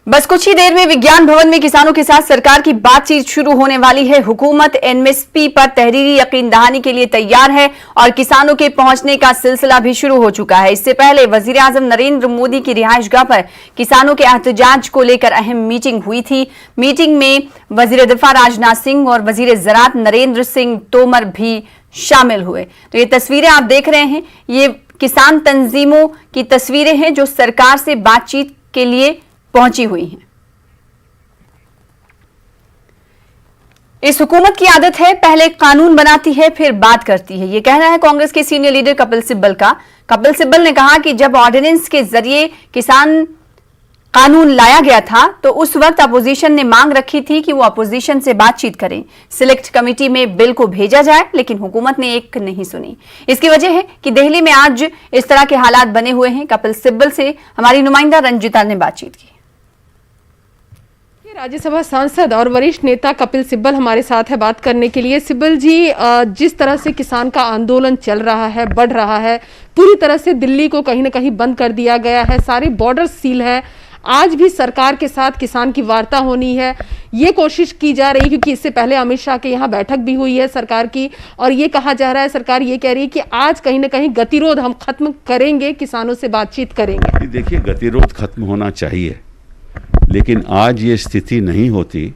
बस कुछ ही देर में विज्ञान भवन में किसानों के साथ सरकार की बातचीत शुरू होने वाली है। हुकूमत एमएसपी पर तहरीरी यकीन दहानी के लिए तैयार है और किसानों के पहुंचने का सिलसिला भी शुरू हो चुका है। इससे पहले वजीर आजम नरेंद्र मोदी की रिहाइशगाह पर किसानों के एहतजाज को लेकर अहम मीटिंग हुई थी। मीटिंग में वजीर दिफा राजनाथ सिंह और वजीर ज़राअत नरेंद्र सिंह तोमर भी शामिल हुए। तो ये तस्वीरें आप देख रहे हैं, ये किसान तंजीमों की तस्वीरें हैं जो सरकार से बातचीत के लिए पहुंची हुई हैं। इस हुकूमत की आदत है, पहले कानून बनाती है फिर बात करती है। यह कहना है कांग्रेस के सीनियर लीडर कपिल सिब्बल का। कपिल सिब्बल ने कहा कि जब ऑर्डिनेंस के जरिए किसान कानून लाया गया था तो उस वक्त अपोजिशन ने मांग रखी थी कि वो अपोजिशन से बातचीत करें, सिलेक्ट कमेटी में बिल को भेजा जाए, लेकिन हुकूमत ने एक नहीं सुनी। इसकी वजह है कि दिल्ली में आज इस तरह के हालात बने हुए हैं। कपिल सिब्बल से हमारी नुमाइंदा रंजिता ने बातचीत की। राज्यसभा सांसद और वरिष्ठ नेता कपिल सिब्बल हमारे साथ है बात करने के लिए। सिब्बल जी, जिस तरह से किसान का आंदोलन चल रहा है, बढ़ रहा है, पूरी तरह से दिल्ली को कहीं ना कहीं बंद कर दिया गया है, सारे बॉर्डर सील है, आज भी सरकार के साथ किसान की वार्ता होनी है, ये कोशिश की जा रही है क्योंकि इससे पहले अमित शाह के यहाँ बैठक भी हुई है सरकार की और ये कहा जा रहा है, सरकार ये कह रही है कि आज कहीं ना कहीं गतिरोध हम खत्म करेंगे, किसानों से बातचीत करेंगे। देखिए, गतिरोध खत्म होना चाहिए, लेकिन आज ये स्थिति नहीं होती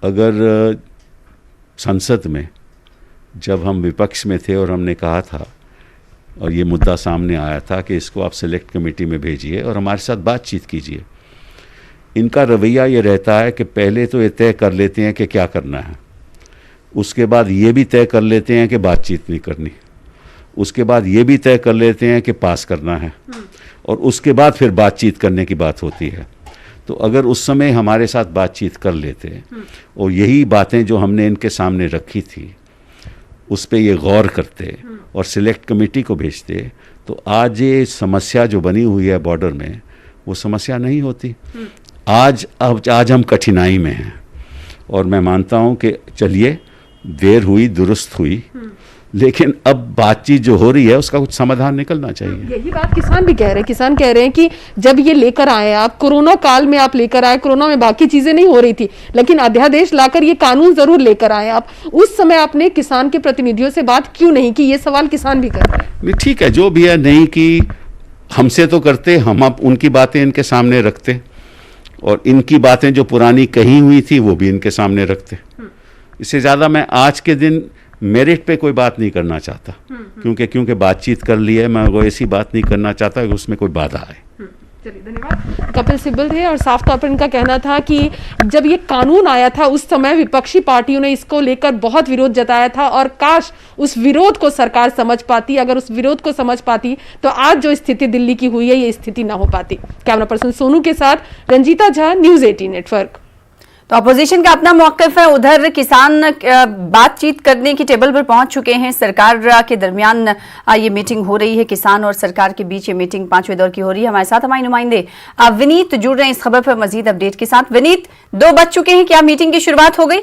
अगर संसद में जब हम विपक्ष में थे और हमने कहा था और ये मुद्दा सामने आया था कि इसको आप सिलेक्ट कमेटी में भेजिए और हमारे साथ बातचीत कीजिए। इनका रवैया ये रहता है कि पहले तो ये तय कर लेते हैं कि क्या करना है, उसके बाद ये भी तय कर लेते हैं कि बातचीत नहीं करनी, उसके बाद ये भी तय कर लेते हैं कि पास करना है और उसके बाद फिर बातचीत करने की बात होती है। तो अगर उस समय हमारे साथ बातचीत कर लेते और यही बातें जो हमने इनके सामने रखी थी उस पर ये गौर करते और सिलेक्ट कमेटी को भेजते तो आज ये समस्या जो बनी हुई है बॉर्डर में वो समस्या नहीं होती। आज हम कठिनाई में हैं और मैं मानता हूं कि चलिए देर हुई दुरुस्त हुई, लेकिन अब बातचीत जो हो रही है उसका कुछ समाधान निकलना चाहिए। यही बात किसान भी कह रहे हैं। किसान कह रहे हैं कि जब ये लेकर आए आप, कोरोना काल में आप लेकर आए, कोरोना में बाकी चीजें नहीं हो रही थी, लेकिन अध्यादेश लाकर ये कानून जरूर लेकर आए आप, उस समय आपने किसान के प्रतिनिधियों से बात क्यों नहीं की? ये सवाल किसान भी कर रहे हैं। ठीक है, जो भी है नहीं की, हमसे तो करते, हम अब उनकी बातें इनके सामने रखते और इनकी बातें जो पुरानी कही हुई थी वो भी इनके सामने रखते। इससे ज्यादा मैं आज के दिन मेरिट पे कोई बात नहीं करना चाहता, क्योंकि बातचीत कर ली है, मैं वो ऐसी बात नहीं करना चाहता कि उसमें कोई बाधा आए। चलिए, धन्यवाद। कपिल सिब्बल थे और साफ तौर पर इनका कहना था कि जब ये कानून आया था उस समय विपक्षी पार्टियों ने इसको लेकर बहुत विरोध जताया था और काश उस विरोध को सरकार समझ पाती, अगर उस विरोध को समझ पाती तो आज जो स्थिति दिल्ली की हुई है ये स्थिति ना हो पाती। कैमरा पर्सन सोनू के साथ रंजीता झा, न्यूज़ 18 नेटवर्क। तो अपोजिशन का अपना मौक़िफ़ है, उधर किसान बातचीत करने की टेबल पर पहुंच चुके हैं। सरकार के दरमियान ये मीटिंग हो रही है, किसान और सरकार के बीच ये मीटिंग 5वें दौर की हो रही है। हमारे साथ हमारे नुमाइंदे विनीत जुड़ रहे हैं इस खबर पर मजीद अपडेट के साथ। विनीत, 2 बज चुके हैं, क्या मीटिंग की शुरुआत हो गई?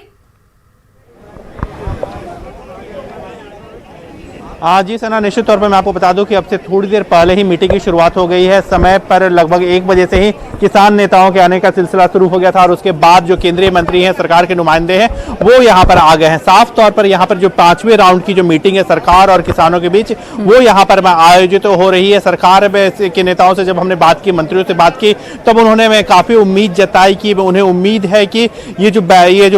जी सना, निश्चित तौर पर मैं आपको बता दूं कि अब से थोड़ी देर पहले ही मीटिंग की शुरुआत हो गई है। समय पर लगभग 1 बजे से ही किसान नेताओं के आने का सिलसिला शुरू हो गया था और उसके बाद जो केंद्रीय मंत्री हैं, सरकार के नुमाइंदे हैं, वो यहाँ पर आ गए हैं। साफ तौर पर यहाँ पर जो 5वें राउंड की जो मीटिंग है सरकार और किसानों के बीच, वो यहाँ पर आयोजित हो रही है। सरकार के नेताओं से जब हमने बात की, मंत्रियों से बात की, तब उन्होंने काफ़ी उम्मीद जताई कि उन्हें उम्मीद है कि ये जो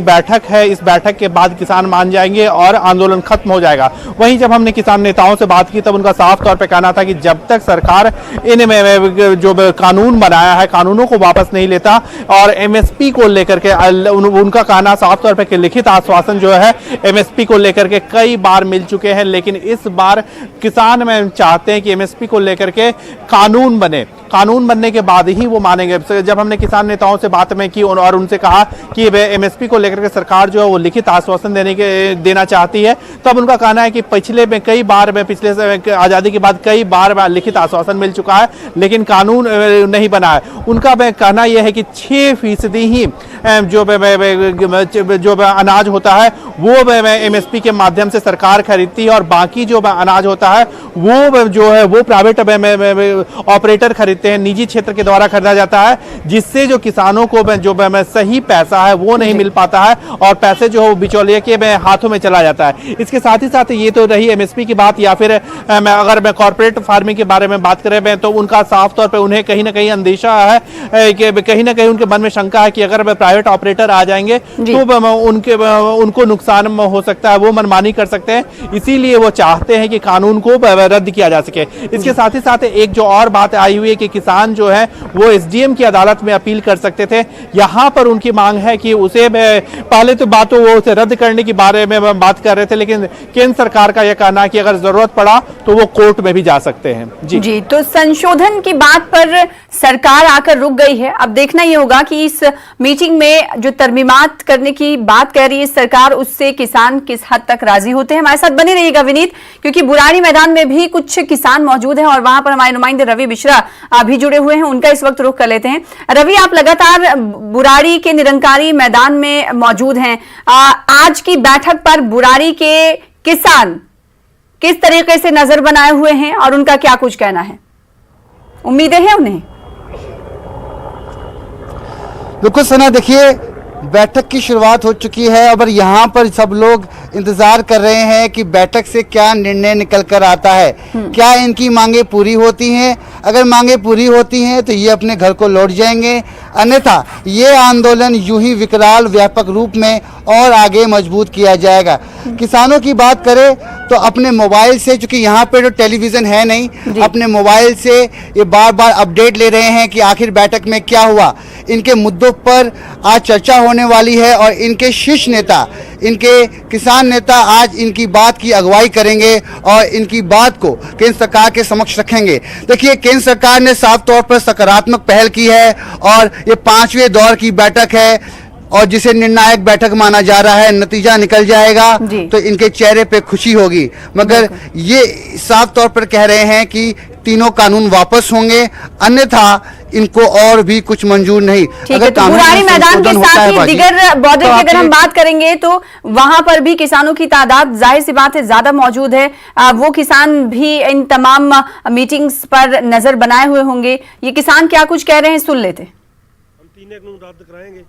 बैठक है, इस बैठक के बाद किसान मान जाएंगे और आंदोलन खत्म हो जाएगा। वहीं जब हमने किसान नेताओं से बात की तब उनका साफ तौर पे कहना था कि जब तक सरकार इन जो कानून बनाया है, कानूनों को वापस नहीं लेता और एमएसपी को लेकर के उनका कहना साफ तौर पे कि लिखित आश्वासन जो है एमएसपी को लेकर के कई बार मिल चुके हैं, लेकिन इस बार किसान में चाहते हैं कि एमएसपी को लेकर के कानून बने। कानून बनने के बाद ही वो मानेंगे। जब हमने किसान नेताओं से बात में की और उनसे कहा कि एमएसपी को लेकर के सरकार जो है वो लिखित आश्वासन देना चाहती है, तब उनका कहना है कि पिछले आज़ादी के बाद कई बार लिखित आश्वासन मिल चुका है, लेकिन कानून नहीं बना है। उनका कहना यह है कि 6% ही जो अनाज होता है वो एमएसपी के माध्यम से सरकार खरीदती है और बाकी जो अनाज होता है वो जो है वो प्राइवेट ऑपरेटर खरीदते देखते हैं निजी क्षेत्र के द्वारा खरीदा जाता है, जिससे जो किसानों को जो सही पैसा है वो नहीं मिल पाता है और पैसे जो बिचौलिए के हाथों में चला जाता है। इसके साथ ही साथ ये तो रही एमएसपी की बात, या फिर अगर मैं कॉर्पोरेट फार्मिंग के बारे में बात करें तो उनका साफ तौर पे उन्हें कहीं ना कहीं अंदेशा है कि कहीं ना कहीं उनके मन में शंका है कि अगर प्राइवेट ऑपरेटर आ जाएंगे तो उनको नुकसान हो सकता है, वो मनमानी कर सकते हैं, इसीलिए वो चाहते हैं कि कानून को रद्द किया जा सके। इसके साथ ही साथ एक जो और बात आई हुई है कि किसान जो है वो एसडीएम की अदालत में अपील कर सकते थे। यहां पर उनकी मांग है कि उसे पहले तो बात वो उसे रद्द करने के बारे में बात कर रहे थे, लेकिन केंद्र सरकार का यह कहना है कि अगर जरूरत पड़ा तो वो कोर्ट में भी जा सकते हैं। जी तो संशोधन की बात पर सरकार आकर रुक गई है। अब देखना यह होगा कि इस मीटिंग में जो तरमीमात करने की बात कह रही है सरकार, उससे किसान किस हद तक राजी होते हैं। हमारे साथ बने रहिएगा विनीत, क्योंकि बुराड़ी मैदान में भी कुछ किसान मौजूद हैं और वहां पर हमारे नुमाइंदे रवि मिश्रा भी जुड़े हुए हैं। उनका इस वक्त रुख कर लेते हैं। रवि, आप लगातार बुराड़ी के निरंकारी मैदान में मौजूद हैं। आज की बैठक पर बुराड़ी के किसान किस तरीके से नजर बनाए हुए हैं और उनका क्या कुछ कहना है? उम्मीदें हैं उन्हें? बिल्कुल सना, देखिए बैठक की शुरुआत हो चुकी है और यहाँ पर सब लोग इंतजार कर रहे हैं कि बैठक से क्या निर्णय निकल कर आता है, क्या इनकी मांगे पूरी होती हैं। अगर मांगे पूरी होती हैं तो ये अपने घर को लौट जाएंगे, अन्यथा ये आंदोलन यूं ही विकराल व्यापक रूप में और आगे मजबूत किया जाएगा। किसानों की बात करें तो अपने मोबाइल से, चूंकि यहाँ पे जो टेलीविज़न है नहीं, अपने मोबाइल से ये बार बार अपडेट ले रहे हैं कि आखिर बैठक में क्या हुआ। इनके मुद्दों पर आज चर्चा होने वाली है और इनके शीर्ष नेता, इनके किसान नेता आज इनकी बात की अगुवाई करेंगे और इनकी बात को केंद्र सरकार के समक्ष रखेंगे। देखिए, केंद्र सरकार ने साफ तौर पर सकारात्मक पहल की है और ये 5वें दौर की बैठक है और जिसे निर्णायक बैठक माना जा रहा है। नतीजा निकल जाएगा तो इनके चेहरे पे खुशी होगी, मगर ये साफ तौर पर कह रहे हैं कि तीनों कानून वापस होंगे, अन्यथा इनको और भी कुछ मंजूर नहीं। ठीक है, तो बुराड़ी मैदान के साथ ही दिगर बॉर्डर की अगर हम बात करेंगे तो वहां पर भी किसानों की तादाद जाहिर सी बात है ज्यादा मौजूद है। वो किसान भी इन तमाम मीटिंग्स पर नजर बनाए हुए होंगे। ये किसान क्या कुछ कह रहे हैं, सुन लेते। हम 3 कानून रद्द कराएंगे,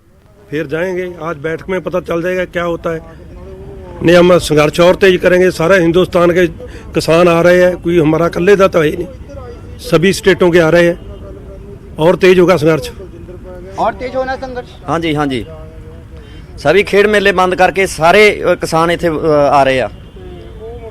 फिर जाएंगे। आज बैठक में पता चल जाएगा क्या होता है। नहीं, हम संघर्ष और तेज करेंगे। सारे हिंदुस्तान के किसान आ रहे हैं, कोई हमारा अकेले का तो है नहीं, सभी स्टेटों के आ रहे हैं। और तेज होगा संघर्ष, और तेज होना संघर्ष। हाँ जी, सभी खेड़ मेले बंद करके सारे किसान इतने आ रहे हैं।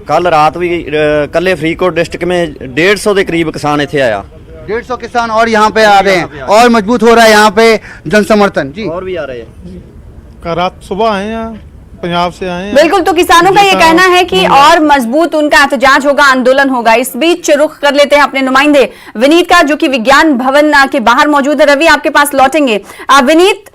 कल रात भी कल्ले फरीदकोट डिस्ट्रिक्ट में 150 के करीब किसान इतने आया। 150 किसान और यहाँ पे आ रहे हैं और मजबूत हो रहा है यहाँ पे जन समर्थन। जी, और भी आ रहे हैं। रात सुबह आए हैं, पंजाब से आए हैं। बिल्कुल, तो किसानों का ये कहना है कि और मजबूत उनका एहतजाज होगा, आंदोलन होगा। इस बीच रुख कर लेते हैं अपने नुमाइंदे विनीत का, जो कि विज्ञान भवन के बाहर मौजूद है। रवि, आपके पास लौटेंगे। विनीत,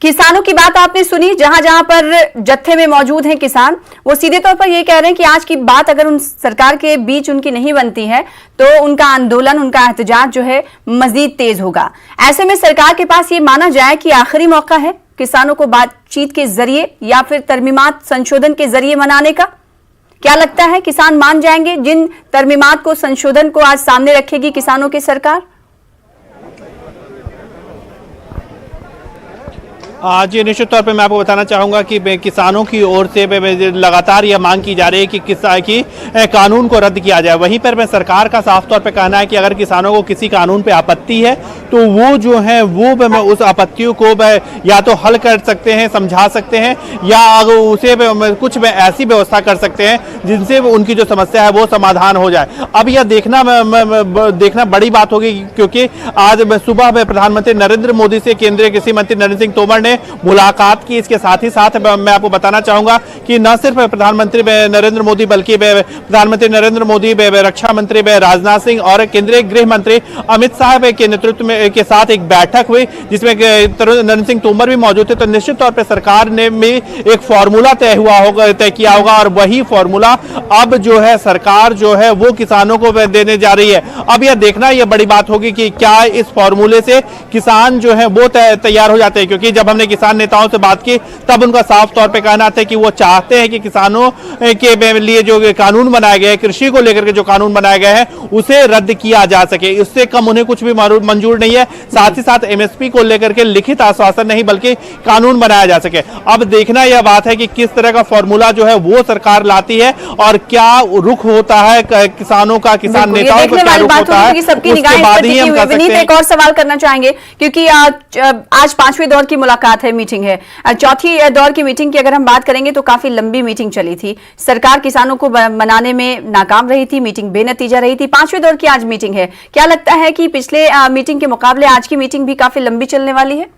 किसानों की बात आपने सुनी, जहां जहां पर जत्थे में मौजूद हैं किसान, वो सीधे तौर पर ये कह रहे हैं कि आज की बात अगर उन सरकार के बीच उनकी नहीं बनती है तो उनका आंदोलन, उनका एहतजाज जो है मजीद तेज होगा। ऐसे में सरकार के पास ये माना जाए कि आखिरी मौका है किसानों को बातचीत के जरिए या फिर तरमीमात संशोधन के जरिए मनाने का। क्या लगता है, किसान मान जाएंगे जिन तरमीमात को, संशोधन को आज सामने रखेगी किसानों की सरकार? आज ये निश्चित तौर पे मैं आपको बताना चाहूँगा कि किसानों की ओर से लगातार यह मांग की जा रही है कि कानून को रद्द किया जाए। वहीं पर सरकार का साफ तौर पे कहना है कि अगर किसानों को किसी कानून पे आपत्ति है तो वो जो है वो उस आपत्तियों को या तो हल कर सकते हैं, समझा सकते हैं, या उसे कुछ ऐसी व्यवस्था कर सकते हैं जिनसे उनकी जो समस्या है वो समाधान हो जाए। अब यह देखना बड़ी बात होगी, क्योंकि आज सुबह में प्रधानमंत्री नरेंद्र मोदी से केंद्रीय कृषि मंत्री नरेंद्र सिंह तोमर मुलाकात की। इसके साथ ही साथ मैं आपको बताना चाहूंगा कि न सिर्फ प्रधानमंत्री नरेंद्र मोदी बल्कि प्रधानमंत्री नरेंद्र मोदी, रक्षा मंत्री राजनाथ सिंह और केंद्रीय गृह मंत्री अमित शाह के नेतृत्व में के साथ एक बैठक हुई जिसमें नरेंद्र सिंह तोमर भी मौजूद थे। तो निश्चित तौर पर सरकार ने भी एक फॉर्मूला तय किया होगा और वही फॉर्मूला अब जो है सरकार जो है वो किसानों को देने जा रही है। अब यह देखना, यह बड़ी बात होगी कि क्या इस फॉर्मूले से किसान जो है वो तैयार हो जाते हैं, क्योंकि जब हमने हमने किसान नेताओं से बात की तब उनका साफ तौर पे कहना था कि वो चाहते हैं कि किसानों के लिए जो कानून बनाया गया है, कृषि को लेकर के जो कानून बनाया गया है उसे रद्द किया जा सके। इससे कम उन्हें कुछ भी मंजूर नहीं है। साथ ही साथ एमएसपी को लेकर के लिखित आश्वासन नहीं बल्कि कानून बनाया जा सके। अब देखना यह बात है कि किस तरह का फॉर्मूला जो है वो सरकार लाती है और क्या रुख होता है किसानों का, किसान नेताओं का क्या रुख होता है, उसके बाद ही हम कह सकते हैं। एक और सवाल करना चाहेंगे क्योंकि आज 5वें दौर की मुलाकात है, मीटिंग है। चौथी दौर की मीटिंग की अगर हम बात करेंगे तो काफी लंबी मीटिंग चली थी। सरकार किसानों को मनाने में नाकाम रही थी, मीटिंग बेनतीजा रही थी। 5वें दौर की आज मीटिंग है। क्या लगता है कि पिछले मीटिंग के मुकाबले आज की मीटिंग भी काफी लंबी चलने वाली है?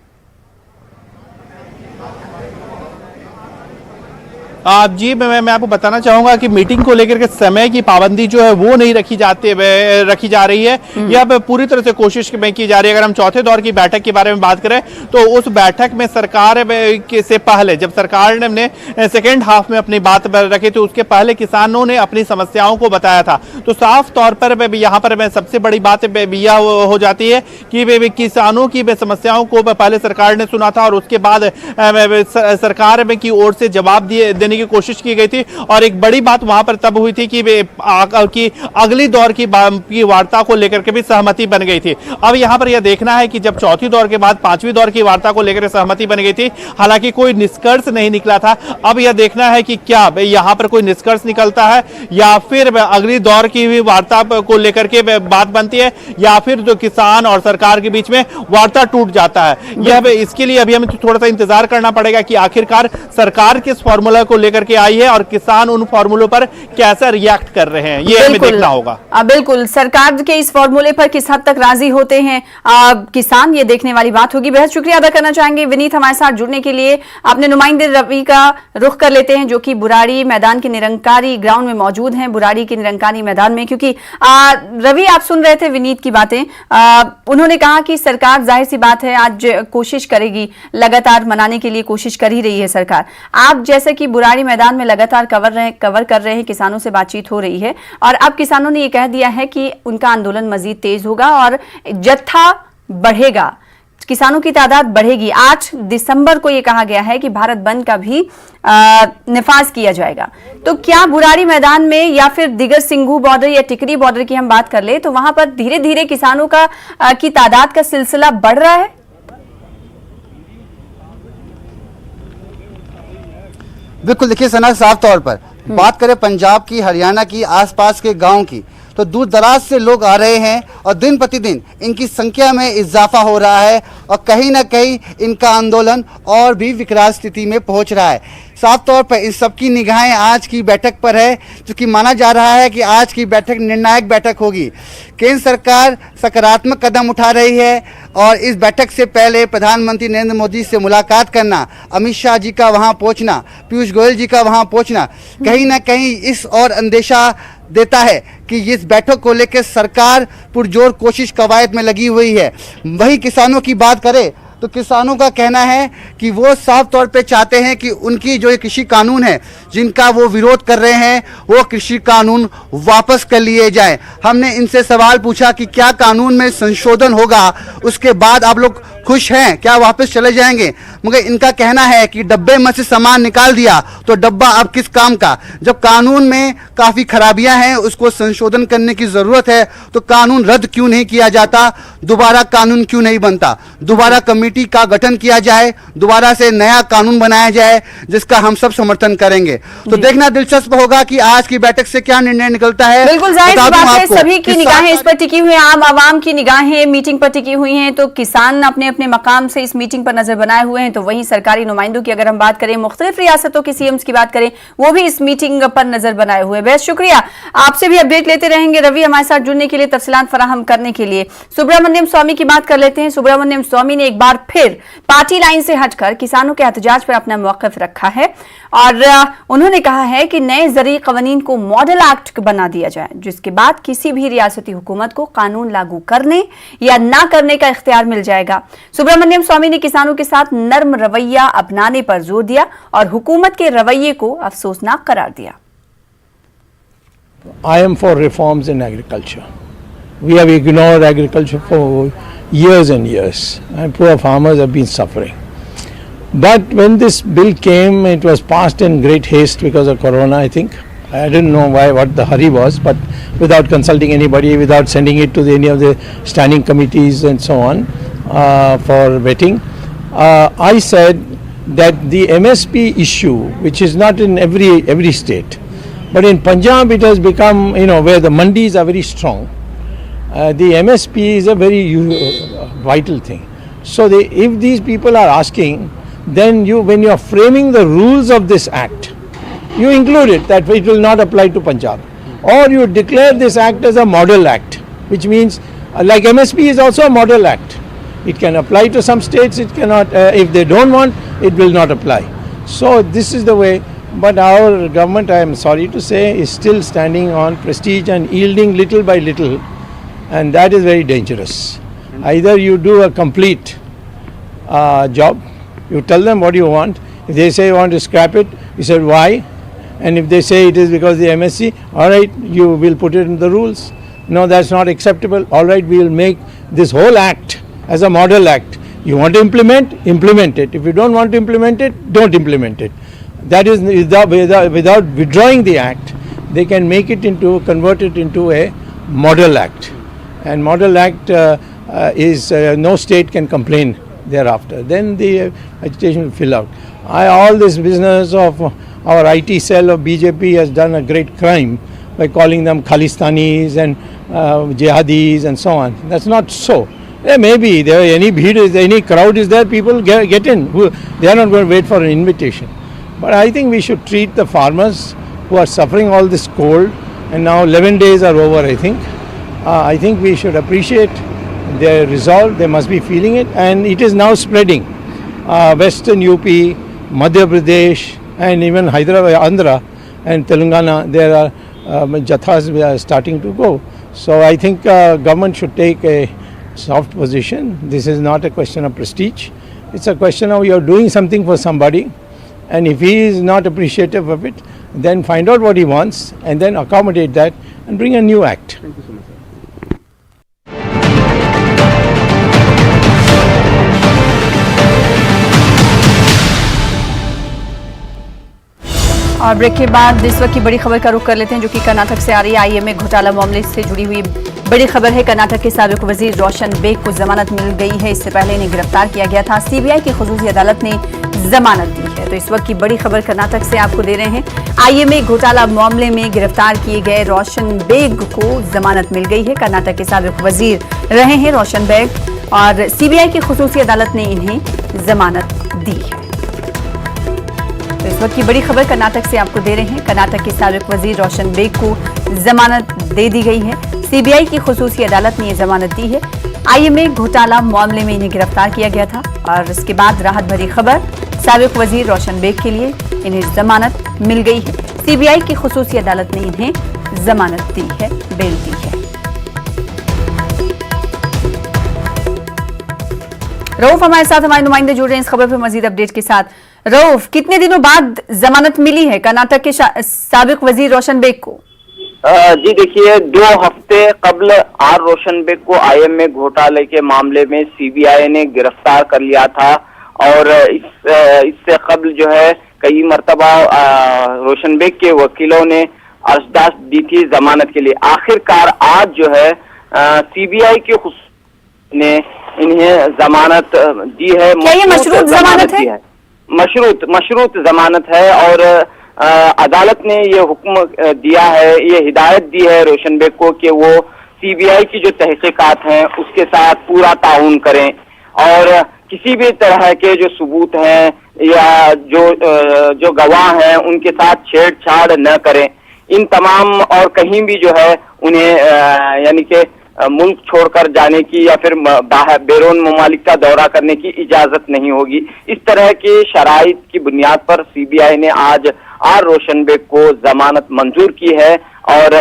जी मैं आपको बताना चाहूंगा कि मीटिंग को लेकर के समय की पाबंदी जो है वो नहीं रखी जा रही है। यह पूरी तरह से कोशिश में की जा रही है। अगर हम चौथे दौर की बैठक के बारे में बात करें तो उस बैठक में सरकार से पहले जब सरकार ने अपने सेकेंड हाफ में अपनी बात रखी तो उसके पहले किसानों ने अपनी समस्याओं को बताया था। तो साफ तौर पर यहाँ पर सबसे बड़ी बात यह हो जाती है कि किसानों की समस्याओं को पहले सरकार ने सुना था और उसके बाद सरकार की ओर से जवाब देने की कोशिश की गई थी। और एक बड़ी बात वहां पर तब हुई थी कि अगली दौर की वार्ता को लेकर के भी सहमति बन गई थी। अब यहां पर यह देखना है कि जब चौथी दौर के बाद 5वीं दौर की वार्ता को लेकर सहमति बन गई थी, हालांकि कोई निष्कर्ष नहीं निकला था। अब यह देखना है कि क्या यहां पर कोई निष्कर्ष निकलता है या फिर अगली दौर की भी वार्ता को लेकर के बात बनती है या फिर जो किसान और सरकार के बीच में वार्ता टूट जाता है। यह इसके लिए अभी हमें थोड़ा सा इंतजार करना पड़ेगा कि आखिरकार सरकार किस फॉर्मूला को लेकर के आई है और किसान उन फॉर्मूलों पर कैसे रिएक्ट कर रहे हैं, ये हमें देखना होगा। बिल्कुल, सरकार के इस फॉर्मूले पर किस हद तक राजी होते हैं किसान, ये देखने वाली बात होगी। बेहद शुक्रिया अदा करना चाहेंगे विनीत हमारे साथ जुड़ने के लिए। अपने नुमाइंदे रवि का रुख कर लेते हैं जो कि बुराड़ी मैदान के निरंकारी ग्राउंड में मौजूद हैं, बुराड़ी के निरंकारी मैदान में। क्योंकि रवि आप सुन रहे थे विनीत की बातें, उन्होंने कहा कि सरकार जाहिर सी बात है आज कोशिश करेगी, लगातार मनाने के लिए कोशिश कर ही रही है सरकार। आप जैसे कि बुराड़ी मैदान में लगातार कवर कर रहे हैं, किसानों से बातचीत हो रही है और अब किसानों ने यह कह दिया है कि उनका आंदोलन मजीद तेज होगा और जत्था बढ़ेगा, किसानों की तादाद बढ़ेगी। 8 दिसंबर को यह कहा गया है कि भारत बंद का भी निफाज किया जाएगा। तो क्या बुराड़ी मैदान में या फिर दिगर सिंघू बॉर्डर या टिकरी बॉर्डर की हम बात कर ले तो वहां पर धीरे धीरे किसानों की तादाद का सिलसिला बढ़ रहा है? बिल्कुल, देखिए सना, साफ तौर पर बात करें पंजाब की, हरियाणा की, आसपास के गांव की, तो दूर दराज से लोग आ रहे हैं और दिन प्रतिदिन इनकी संख्या में इजाफा हो रहा है और कहीं ना कहीं इनका आंदोलन और भी विकराल स्थिति में पहुंच रहा है। साफ तौर पर इन सबकी निगाहें आज की बैठक पर है, क्योंकि माना जा रहा है कि आज की बैठक निर्णायक बैठक होगी। केंद्र सरकार सकारात्मक कदम उठा रही है और इस बैठक से पहले प्रधानमंत्री नरेंद्र मोदी से मुलाकात करना, अमित शाह जी का वहां पहुंचना, पीयूष गोयल जी का वहां पहुंचना कहीं ना कहीं इस और अंदेशा देता है कि इस बैठक को लेकर सरकार पुरजोर कोशिश कवायद में लगी हुई है। वही किसानों की बात करें तो किसानों का कहना है कि वो साफ तौर पे चाहते हैं कि उनकी जो ये कृषि कानून है जिनका वो विरोध कर रहे हैं वो कृषि कानून वापस कर लिए जाए। हमने इनसे सवाल पूछा कि क्या कानून में संशोधन होगा, उसके बाद आप लोग खुश हैं, क्या वापस चले जाएंगे? मगर इनका कहना है कि डब्बे में से सामान निकाल दिया तो डब्बा अब किस काम का? जब कानून में काफ़ी खराबियां हैं, उसको संशोधन करने की ज़रूरत है, तो कानून रद्द क्यों नहीं किया जाता? दोबारा कानून क्यों नहीं बनता? दोबारा कमेटी का गठन किया जाए, दोबारा से नया कानून बनाया जाए जिसका हम सब समर्थन करेंगे। तो देखना दिलचस्प होगा कि आज की बैठक से क्या निर्णय निकलता है। बिल्कुल जाहिर सी बात है, सभी की निगाहें इस पर टिकी हुई हैं, आम आवाम की निगाहें मीटिंग पर टिकी हुई हैं। तो किसान अपने अपने मकाम से इस मीटिंग पर नजर बनाए हुए हैं, तो वहीं सरकारी नुमाइंदों की अगर हम बात करें, मुख्तलिफ रियासतों के सीएम्स की बात करें, वो भी इस मीटिंग पर नजर बनाए हुए। बेहद शुक्रिया, आपसे भी अपडेट लेते रहेंगे रवि हमारे साथ जुड़ने के लिए, तफसीलात फराहम करने के लिए। सुब्रमण्यम स्वामी की बात कर लेते हैं। सुब्रमण्यम स्वामी ने एक बार फिर पार्टी लाइन से हटकर किसानों के एहतजाज पर अपना मौक़िफ़ रखा है और उन्होंने कहा है कि नए ज़रई क़वानीन को मॉडल एक्ट बना दिया जाए, जिसके बाद किसी भी रियासती हुकूमत को कानून लागू करने या ना करने का इख्तियार मिल जाएगा। सुब्रमण्यम स्वामी ने किसानों के साथ नर्म रवैया अपनाने पर जोर दिया और हुकूमत के रवैये को अफसोसनाक करार दिया। I am for reforms in agriculture. We have ignored agriculture for years and years, and poor farmers have been suffering. But when this bill came, it was passed in great haste because of Corona, I think. I didn't know what the hurry was, but without consulting anybody, without sending it to any of the standing committees and so on for vetting, I said that the MSP issue, which is not in every state, but in Punjab it has become, where the mandis are very strong. The MSP is a very vital thing. So if these people are asking, then when you are framing the rules of this act, you include it that it will not apply to Punjab, or you declare this act as a model act, which means like MSP is also a model act. It can apply to some states, it cannot, if they don't want, it will not apply. So this is the way, but our government, I am sorry to say, is still standing on prestige and yielding little by little, and that is very dangerous. Either you do a complete job, you tell them what you want. If they say you want to scrap it, you said why? And if they say it is because the MSC, all right, you will put it in the rules. No, that's not acceptable. All right, we will make this whole act as a model act. You want to implement it. If you don't want to implement it, don't implement it. That is without withdrawing the act, they can convert it into a model act. And model act is no state can complain thereafter. Then the agitation will fill out. All this business of our IT cell of BJP has done a great crime by calling them Khalistanis and jihadis and so on. That's not so. Maybe any crowd is there, people get in. They are not going to wait for an invitation. But I think we should treat the farmers who are suffering all this cold, and now 11 days are over, I think. I think we should appreciate their resolve. They must be feeling it, and it is now spreading. Western UP, Madhya Pradesh, and even Hyderabad, Andhra and Telangana, there are jathas starting to go. So I think government should take a soft position. This is not a question of prestige. It's a question of you're doing something for somebody, and if he is not appreciative of it, then find out what he wants and then accommodate that and bring a new act. Thank you so much, sir. और break के बाद इस वक्त की बड़ी खबर का रुख कर लेते हैं, जो कि कर्नाटक से आ रही है। आईएमए घोटाला मामले से जुड़ी हुई बड़ी खबर है। कर्नाटक के साबिक वजीर रोशन बेग को जमानत मिल गई है। इससे पहले इन्हें गिरफ्तार किया गया था। सीबीआई की खुसूसी अदालत ने जमानत दी है। तो इस वक्त की बड़ी खबर कर्नाटक से आपको दे रहे हैं। आईएमए घोटाला मामले में गिरफ्तार किए गए रोशन बेग को जमानत मिल गई है। कर्नाटक के साबिक वजीर रहे हैं रोशन बेग, और सीबीआई की खुसूसी अदालत ने इन्हें जमानत दी है। तो इस वक्त की बड़ी खबर कर्नाटक से आपको दे रहे हैं। कर्नाटक के साबिक वजीर रोशन बेग को जमानत दे दी गई है। सीबीआई की खुसूसी अदालत ने यह जमानत दी है। आईएमए घोटाला मामले में इन्हें गिरफ्तार किया गया था, और इसके बाद राहत भरी खबर, साबिक वजीर रोशन बेग के लिए इन्हें जमानत मिल गई है। सीबीआई की खुसूसी अदालत ने इन्हें जमानत दी है, बेल दी है। रऊफ हमारे साथ, हमारे नुमाइंदे जुड़ रहे हैं इस खबर पर मजीद अपडेट के साथ। रऊफ, कितने दिनों बाद जमानत मिली है कर्नाटक के साबिक वजीर रोशन बेग को? जी देखिए, 2 हफ्ते कबल आर रोशन बेग को आईएमए घोटाले के मामले में सीबीआई ने गिरफ्तार कर लिया था, और इससे कबल जो है कई मर्तबा रोशन बेग के वकीलों ने अर्जदाश्त दी थी जमानत के लिए। आखिरकार आज जो है सीबीआई के ने इन्हें जमानत दी है। क्या ये मशरूत जमानत है? मशरूत जमानत है, और अदालत ने ये हुक्म दिया है, ये हिदायत दी है रोशन बेग को कि वो सीबीआई की जो तहकीकात हैं उसके साथ पूरा ताउन करें, और किसी भी तरह के जो सबूत हैं या जो गवाह हैं उनके साथ छेड़छाड़ न करें। इन तमाम, और कहीं भी जो है उन्हें यानी कि मुल्क छोड़कर जाने की या फिर बैरून ममालिक का दौरा करने की इजाजत नहीं होगी। इस तरह की शराइत की बुनियाद पर सीबीआई ने आज आर रोशन बेग को जमानत मंजूर की है, और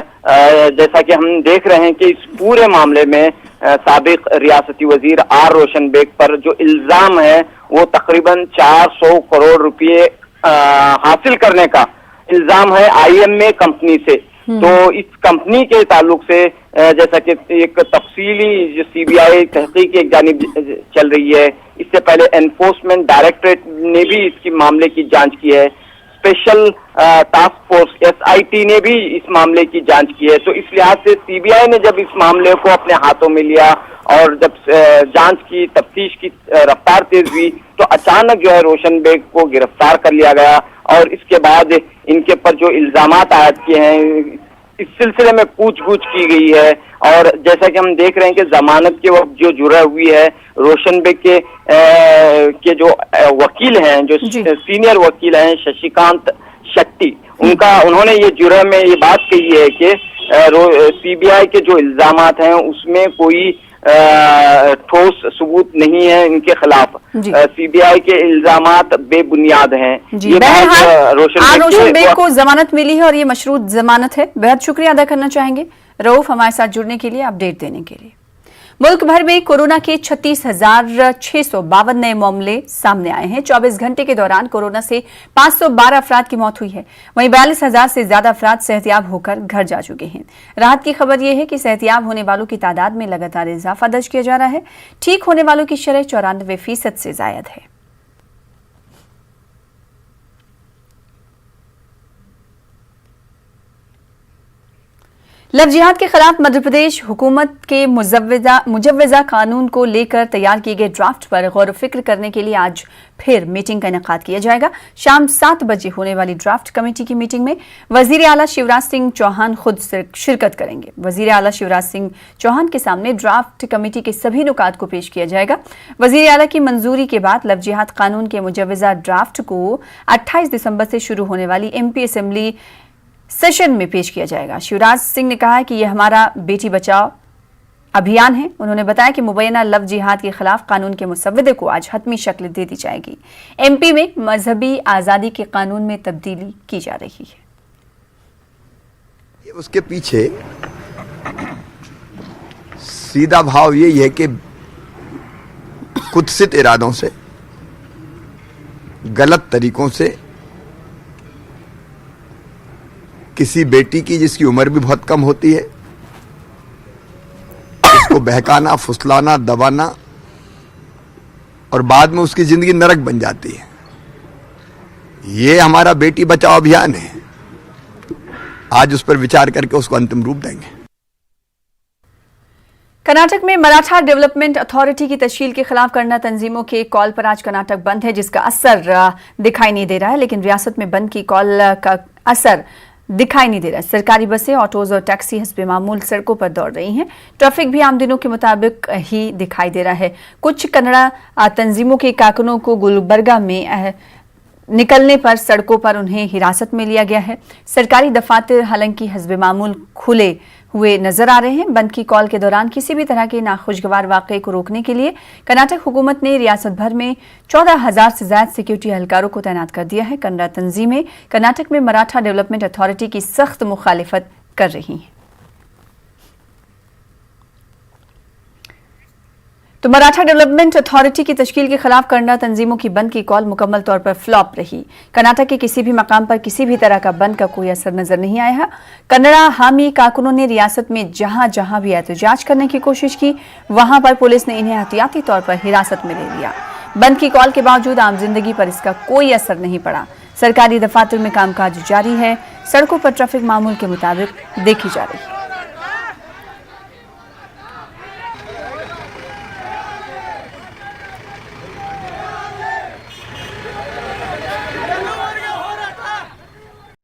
जैसा कि हम देख रहे हैं कि इस पूरे मामले में साबिक रियासती वजीर आर रोशन बेग पर जो इल्जाम है वो तकरीबन 400 करोड़ रुपये हासिल करने का इल्जाम है आईएमए कंपनी से। तो इस कंपनी के ताल्लुक से जैसा कि एक तफसीली जो सीबीआई तहकीक एक जानिब चल रही है, इससे पहले एनफोर्समेंट डायरेक्टरेट ने भी इसकी मामले की जांच की है, स्पेशल टास्क फोर्स SIT ने भी इस मामले की जांच की है। तो इस लिहाज से सीबीआई ने जब इस मामले को अपने हाथों में लिया और जब जांच की तफ्तीश की रफ्तार तेज हुई तो अचानक जो है रोशन बेग को गिरफ्तार कर लिया गया और इसके बाद इनके पर जो इल्जामात आयद किए हैं इस सिलसिले में पूछगछ की गई है। और जैसा कि हम देख रहे हैं कि जमानत के वक्त जो जुर्रा हुई है रोशन बेग के जो वकील हैं, जो सीनियर वकील हैं शशिकांत शेट्टी, उन्होंने ये जुर्रा में ये बात कही है कि सीबीआई के जो इल्जामात हैं उसमें कोई ठोस सबूत नहीं है इनके खिलाफ। सीबीआई के इल्जामात बेबुनियाद हैं। बहरहाल रोशन बेग को जमानत मिली है और ये मशरूत जमानत है। बेहद शुक्रिया अदा करना चाहेंगे रऊफ हमारे साथ जुड़ने के लिए, अपडेट देने के लिए। मुल्क भर में कोरोना के 36,652 नए मामले सामने आए हैं। 24 घंटे के दौरान कोरोना से 512 अफराद की मौत हुई है। वहीं 42,000 से ज्यादा अफराद सेहतियाब होकर घर जा चुके हैं। राहत की खबर यह है कि सेहतियाब होने वालों की तादाद में लगातार इजाफा दर्ज किया जा रहा है। ठीक होने वालों की शरह 94% से जायद है। लव जिहाद के खिलाफ मध्य प्रदेश हुकूमत के मुजव्वजा कानून को लेकर तैयार किए गए ड्राफ्ट पर गौर फिक्र करने के लिए आज फिर मीटिंग का इनेकाद किया जाएगा। शाम 7 बजे होने वाली ड्राफ्ट कमेटी की मीटिंग में वजीर आला शिवराज सिंह चौहान खुद शिरकत करेंगे। वजीर आला शिवराज सिंह चौहान के सामने ड्राफ्ट कमेटी के सभी नुकात को पेश किया जाएगा। वजीर आला की मंजूरी के बाद लव जिहाद कानून के मुजव्वजा ड्राफ्ट को 28 दिसंबर से शुरू होने वाली MP असेंबली सेशन में पेश किया जाएगा। शिवराज सिंह ने कहा कि यह हमारा बेटी बचाओ अभियान है। उन्होंने बताया कि मुबैना लव जिहाद के खिलाफ कानून के मुसव्वदे को आज हतमी शक्ल दे दी जाएगी। MP में मजहबी आजादी के कानून में तब्दीली की जा रही है। उसके पीछे सीधा भाव यही है कि कुत्सित इरादों से, गलत तरीकों से किसी बेटी की जिसकी उम्र भी बहुत कम होती है उसको बहकाना, फुसलाना, दबाना और बाद में उसकी जिंदगी नरक बन जाती है। ये हमारा बेटी बचाओ अभियान है। आज उस पर विचार करके उसको अंतिम रूप देंगे। कर्नाटक में मराठा डेवलपमेंट अथॉरिटी की तश्कील के खिलाफ करना तंजीमों के कॉल पर आज कर्नाटक बंद है, जिसका असर दिखाई नहीं दे रहा है। लेकिन रियासत में बंद की कॉल का असर दिखाई नहीं दे रहा है। सरकारी बसें, ऑटोज और टैक्सी हस्बे मामूल सड़कों पर दौड़ रही हैं। ट्रैफिक भी आम दिनों के मुताबिक ही दिखाई दे रहा है। कुछ कन्नड़ा तंजीमों के कारकुनों को गुलबर्गा में निकलने पर सड़कों पर उन्हें हिरासत में लिया गया है। सरकारी दफातर हालांकि हस्बे मामूल खुले हुए नजर आ रहे हैं। बंद की कॉल के दौरान किसी भी तरह के नाखुशगवार वाक़े को रोकने के लिए कर्नाटक हुकूमत ने रियासत भर में 14,000 से ज्यादा सिक्योरिटी एहलकारों को तैनात कर दिया है। कन्नड़ा तंजीमें कर्नाटक में मराठा डेवलपमेंट अथॉरिटी की सख्त मुखालिफत कर रही हैं। तो मराठा डेवलपमेंट अथॉरिटी की तश्कील के खिलाफ कन्नड़ा तंजीमों की बंद की कॉल मुकम्मल तौर पर फ्लॉप रही। कर्नाटक के किसी भी मकाम पर किसी भी तरह का बंद का कोई असर नजर नहीं आया है। कन्नड़ा हामी कारकुनों ने रियासत में जहां जहां भी एहतजाज करने की कोशिश की, वहां पर पुलिस ने इन्हें एहतियाती तौर पर हिरासत में ले लिया। बंद की कॉल के बावजूद आम जिंदगी पर इसका कोई असर नहीं पड़ा। सरकारी दफातर में कामकाज जारी है। सड़कों पर ट्रैफिक मामूल के मुताबिक देखी जा रही है।